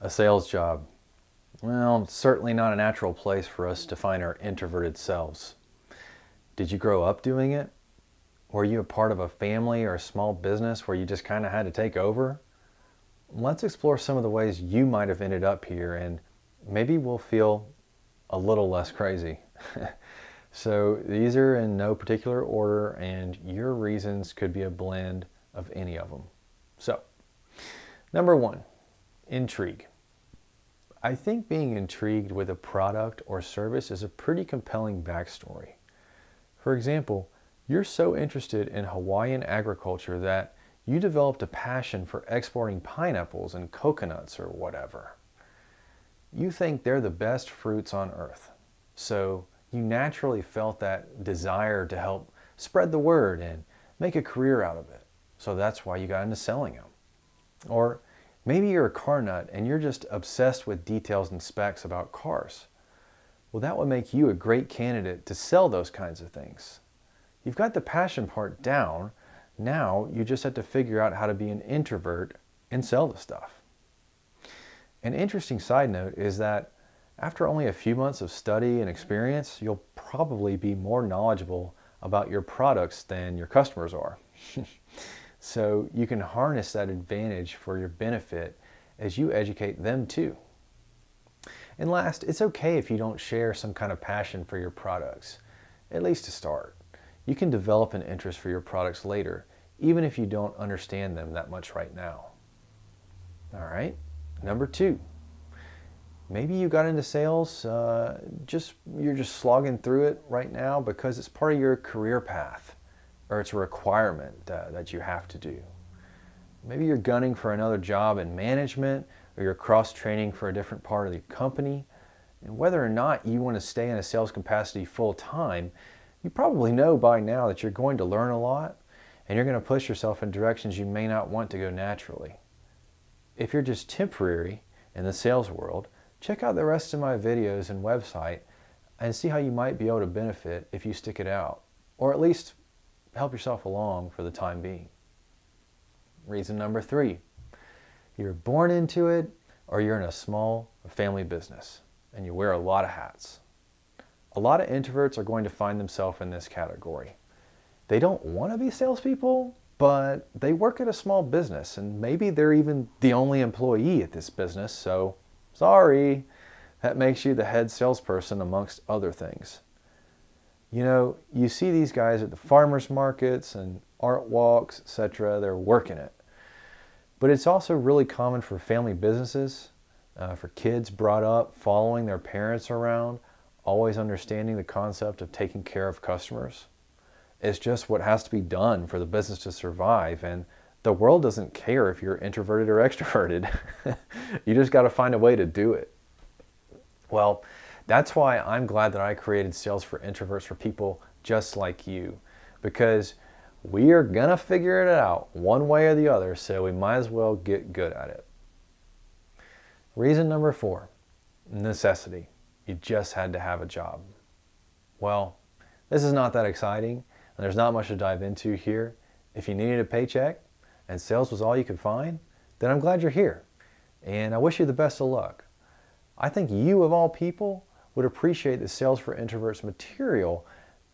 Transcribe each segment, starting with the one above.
A sales job. Well, it's certainly not a natural place for us to find our introverted selves. Did you grow up doing it? Were you a part of a family or a small business where you just kind of had to take over? Let's explore some of the ways you might have ended up here, and maybe we'll feel a little less crazy. So these are in no particular order, and your reasons could be a blend of any of them. So, number one, intrigue. I think being intrigued with a product or service is a pretty compelling backstory. For example, you're so interested in Hawaiian agriculture that you developed a passion for exporting pineapples and coconuts or whatever. You think they're the best fruits on earth. So you naturally felt that desire to help spread the word and make a career out of it. So that's why you got into selling them. Or maybe you're a car nut and you're just obsessed with details and specs about cars. Well, that would make you a great candidate to sell those kinds of things. You've got the passion part down. Now you just have to figure out how to be an introvert and sell the stuff. An interesting side note is that after only a few months of study and experience, you'll probably be more knowledgeable about your products than your customers are. So you can harness that advantage for your benefit as you educate them too. And last, it's okay if you don't share some kind of passion for your products, at least to start. You can develop an interest for your products later, even if you don't understand them that much right now. All right, number two. Maybe you got into sales, you're just slogging through it right now because it's part of your career path, or it's a requirement that you have to do. Maybe you're gunning for another job in management, or you're cross-training for a different part of the company. And whether or not you want to stay in a sales capacity full-time, you probably know by now that you're going to learn a lot, and you're going to push yourself in directions you may not want to go naturally. If you're just temporary in the sales world, check out the rest of my videos and website and see how you might be able to benefit if you stick it out, or at least help yourself along for the time being. Reason number three, you're born into it, or you're in a small family business and you wear a lot of hats. A lot of introverts are going to find themselves in this category. They don't want to be salespeople, but they work at a small business and maybe they're even the only employee at this business, so sorry, that makes you the head salesperson amongst other things. You know, you see these guys at the farmers markets and art walks, etc. They're working it. But it's also really common for family businesses, for kids brought up following their parents around, always understanding the concept of taking care of customers. It's just what has to be done for the business to survive, and the world doesn't care if you're introverted or extroverted. You just got to find a way to do it. Well, that's why I'm glad that I created Sales for Introverts for people just like you, because we are going to figure it out one way or the other, so we might as well get good at it. Reason number four, necessity. You just had to have a job. Well, this is not that exciting, and there's not much to dive into here. If you needed a paycheck and sales was all you could find, then I'm glad you're here, and I wish you the best of luck. I think you, of all people, would appreciate the Sales for Introverts material,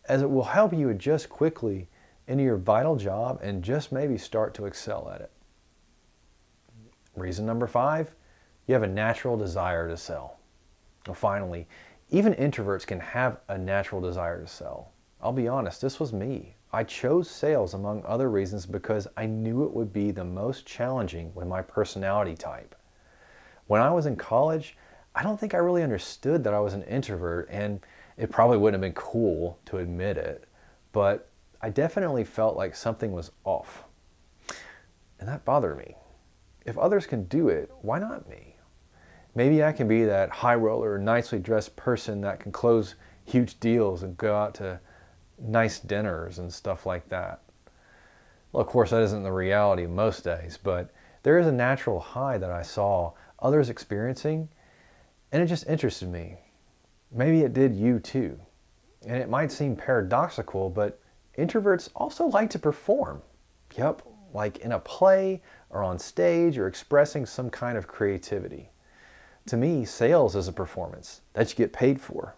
as it will help you adjust quickly into your vital job and just maybe start to excel at it. Reason number five, you have a natural desire to sell. Well, finally, even introverts can have a natural desire to sell. I'll be honest, this was me. I chose sales among other reasons because I knew it would be the most challenging with my personality type. When I was in college, I don't think I really understood that I was an introvert, and it probably wouldn't have been cool to admit it, but I definitely felt like something was off. And that bothered me. If others can do it, why not me? Maybe I can be that high roller, nicely dressed person that can close huge deals and go out to nice dinners and stuff like that. Well, of course, that isn't the reality most days, but there is a natural high that I saw others experiencing, and it just interested me. Maybe it did you too. And it might seem paradoxical, but introverts also like to perform. Yep, like in a play or on stage or expressing some kind of creativity. To me, sales is a performance that you get paid for.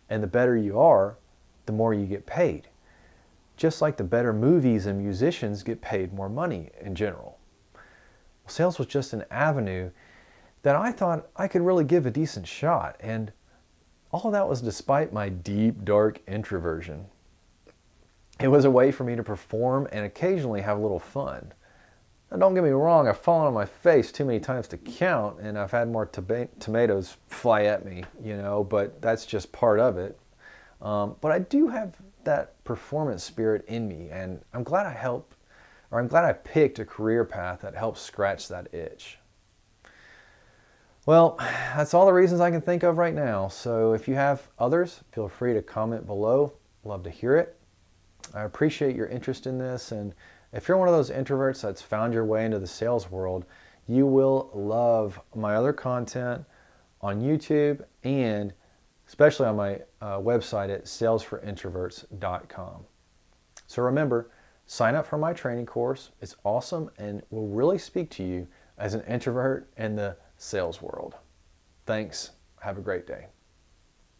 And the better you are, the more you get paid. Just like the better movies and musicians get paid more money in general. Well, sales was just an avenue that I thought I could really give a decent shot. And all of that was despite my deep, dark introversion. It was a way for me to perform and occasionally have a little fun. Now, don't get me wrong, I've fallen on my face too many times to count, and I've had more tomatoes fly at me, but that's just part of it. But I do have that performance spirit in me, and I'm glad I picked a career path that helps scratch that itch. Well, that's all the reasons I can think of right now. So if you have others, feel free to comment below. Love to hear it. I appreciate your interest in this, and if you're one of those introverts that's found your way into the sales world, you will love my other content on YouTube and especially on my website at salesforintroverts.com. So remember, sign up for my training course. It's awesome and will really speak to you as an introvert in the sales world. Thanks. Have a great day.